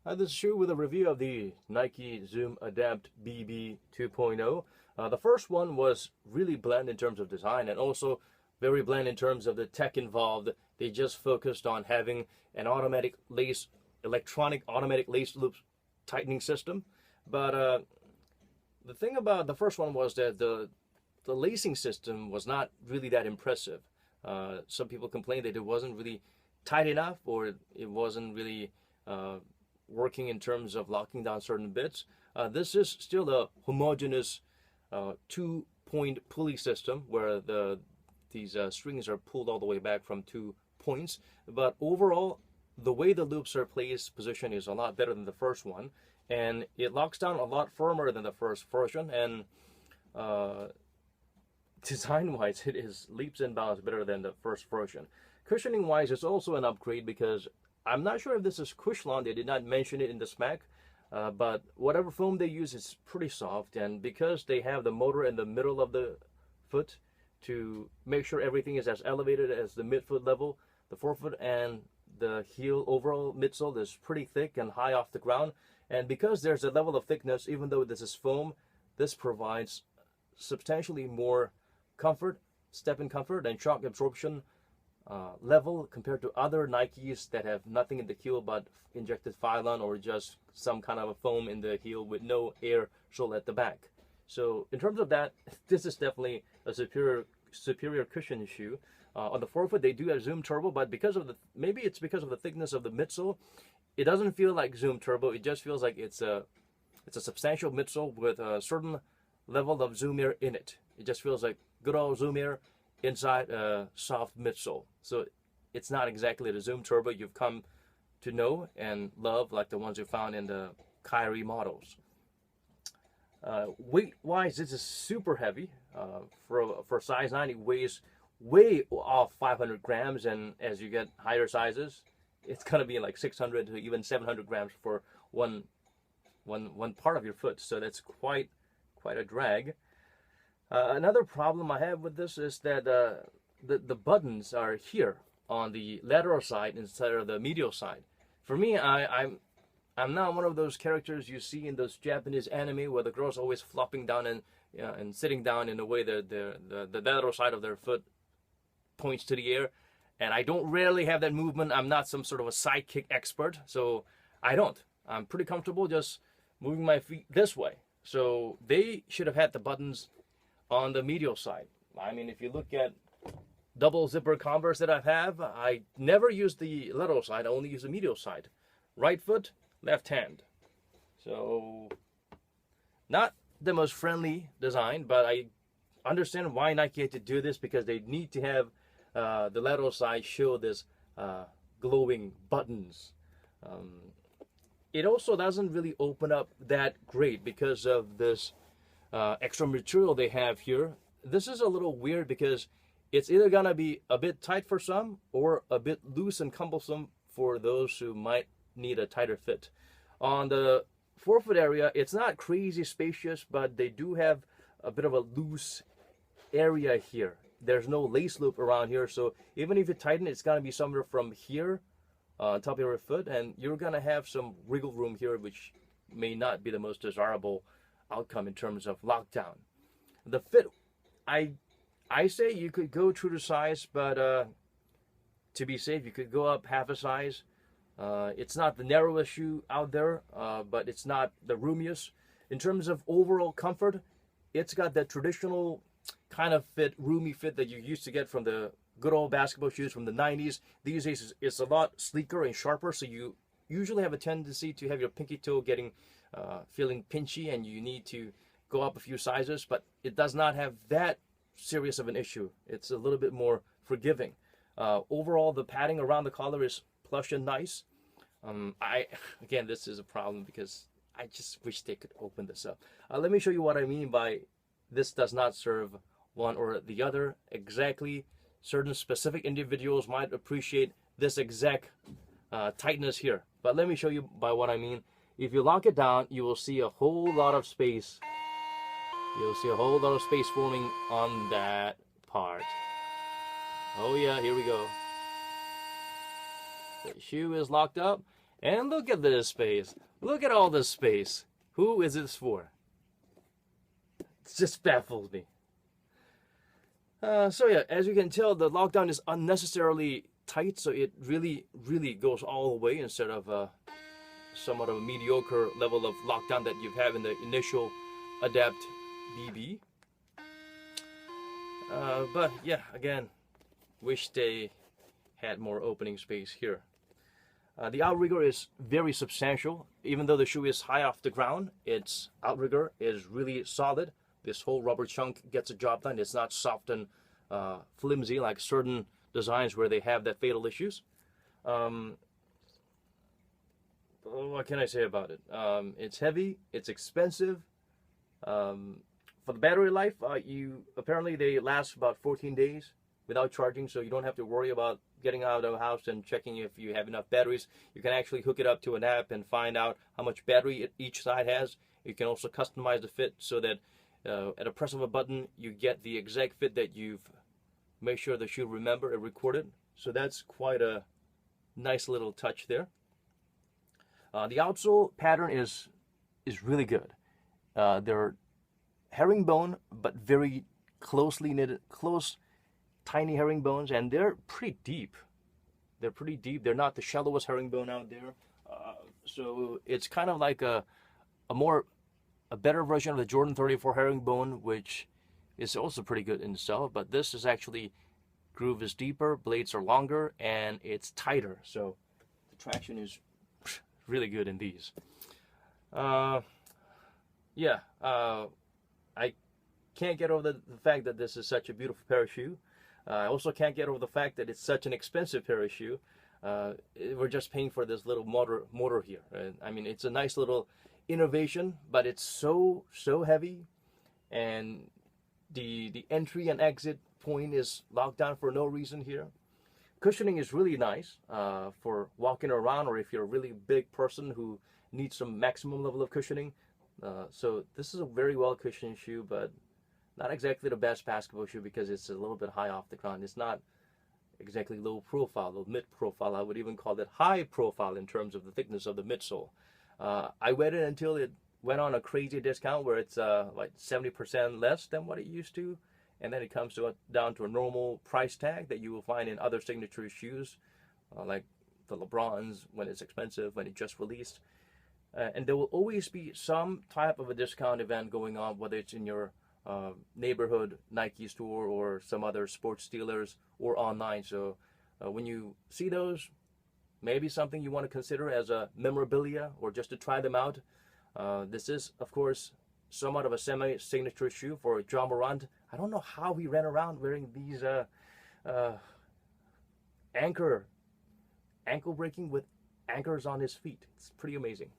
Hi, this is Shu with a review of the Nike Zoom Adapt BB 2.0. The first one was really bland in terms of design and also very bland in terms of the tech involved. They just focused on having an electronic automatic lace loop tightening system. But the thing about the first one was that the lacing system was not really that impressive. Some people complained that it wasn't really tight enough or it wasn't really working in terms of locking down certain bits. This is still a homogeneous 2-point pulley system where these strings are pulled all the way back from 2 points. But overall, the way the loops are placed position is a lot better than the first one, and it locks down a lot firmer than the first version. And design-wise, it is leaps and bounds better than the first version. Cushioning-wise, it's also an upgrade because I'm not sure if this is Cushlon. They did not mention it in the spec, but whatever foam they use is pretty soft, and because they have the motor in the middle of the foot to make sure everything is as elevated as the midfoot level, the forefoot and the heel overall midsole is pretty thick and high off the ground. And because there's a level of thickness, even though this is foam, this provides substantially more comfort, step-in comfort, and shock absorption level compared to other Nikes that have nothing in the heel but injected Phylon or just some kind of a foam in the heel with no air sole at the back. So in terms of that, this is definitely a superior cushion shoe. On the forefoot, they do have Zoom Turbo, but maybe it's because of the thickness of the midsole, it doesn't feel like Zoom Turbo. It just feels like it's a substantial midsole with a certain level of Zoom Air in it. It just feels like good old Zoom Air inside a soft midsole. So it's not exactly the Zoom Turbo you've come to know and love like the ones you found in the Kyrie models. Weight-wise, this is super heavy. For size 9, it weighs way off 500 grams, and as you get higher sizes, it's gonna be like 600 to even 700 grams for one part of your foot. So that's quite a drag. Another problem I have with this is that the buttons are here on the lateral side instead of the medial side. For me, I'm not one of those characters you see in those Japanese anime where the girl's always flopping down and sitting down in a way that the lateral side of their foot points to the air. And I don't rarely have that movement. I'm not some sort of a sidekick expert, so I don't. I'm pretty comfortable just moving my feet this way. So they should have had the buttons on the medial side. I mean, if you look at double zipper Converse that I have, I never use the lateral side, I only use the medial side. Right foot, left hand. So, not the most friendly design, but I understand why Nike had to do this because they need to have the lateral side show this glowing buttons. It also doesn't really open up that great because of this extra material they have here. This is a little weird because it's either gonna be a bit tight for some or a bit loose and cumbersome for those who might need a tighter fit. On the forefoot area, it's not crazy spacious, but they do have a bit of a loose area here. There's no lace loop around here, so even if you tighten, it's gonna be somewhere from here on top of your foot, and you're gonna have some wiggle room here, which may not be the most desirable outcome in terms of lockdown. The fit, I say you could go true to size, but to be safe, you could go up half a size. It's not the narrowest shoe out there, but it's not the roomiest. In terms of overall comfort, it's got that traditional kind of fit, roomy fit that you used to get from the good old basketball shoes from the 90s. These days, it's a lot sleeker and sharper, so you usually have a tendency to have your pinky toe getting feeling pinchy and you need to go up a few sizes, but it does not have that serious of an issue. It's a little bit more forgiving. Overall, the padding around the collar is plush and nice. Again, this is a problem because I just wish they could open this up. Let me show you what I mean by this does not serve one or the other exactly. Certain specific individuals might appreciate this exact tightness here, but let me show you by what I mean. If you lock it down, you will see a whole lot of space. You'll see a whole lot of space forming on that part. Oh yeah, here we go. The shoe is locked up, And look at this space. Look at all this space. Who is this for? It just baffles me. So yeah, as you can tell, the lockdown is unnecessarily tight, so it really goes all the way instead of somewhat of a mediocre level of lockdown that you have in the initial Adapt BB. But yeah, again, wish they had more opening space here. The outrigger is very substantial. Even though the shoe is high off the ground, its outrigger is really solid. This whole rubber chunk gets the job done. It's not soft and flimsy like certain designs where they have that fatal issues. What can I say about it? It's heavy. It's expensive. For the battery life, apparently they last about 14 days without charging, so you don't have to worry about getting out of the house and checking if you have enough batteries. You can actually hook it up to an app and find out how much battery each side has. You can also customize the fit so that at a press of a button you get the exact fit that you've made sure the shoe remember and recorded. So that's quite a nice little touch there. The outsole pattern is really good. They're herringbone, but very closely knitted, tiny herringbones, and they're pretty deep. They're not the shallowest herringbone out there. So it's kind of like a better version of the Jordan 34 herringbone, which is also pretty good in itself. But this is actually, groove is deeper, blades are longer, and it's tighter. So the traction is really good in these. I can't get over the fact that this is such a beautiful pair of shoe. I also can't get over the fact that it's such an expensive pair of shoe. We're just paying for this little motor here. I mean, it's a nice little innovation, but it's so heavy, and the entry and exit point is locked down for no reason here. Cushioning is really nice for walking around, or if you're a really big person who needs some maximum level of cushioning. So this is a very well cushioned shoe, but not exactly the best basketball shoe because it's a little bit high off the ground. It's not exactly low profile or mid profile. I would even call it high profile in terms of the thickness of the midsole. I waited until it went on a crazy discount where it's like 70% less than what it used to, and then it comes down to a normal price tag that you will find in other signature shoes, like the LeBrons when it's expensive, when it just released. And there will always be some type of a discount event going on, whether it's in your neighborhood Nike store or some other sports dealers or online. So when you see those, maybe something you want to consider as a memorabilia or just to try them out. This is, of course, somewhat of a semi-signature shoe for Ja Morant. I don't know how he ran around wearing these ankle breaking with anchors on his feet. It's pretty amazing.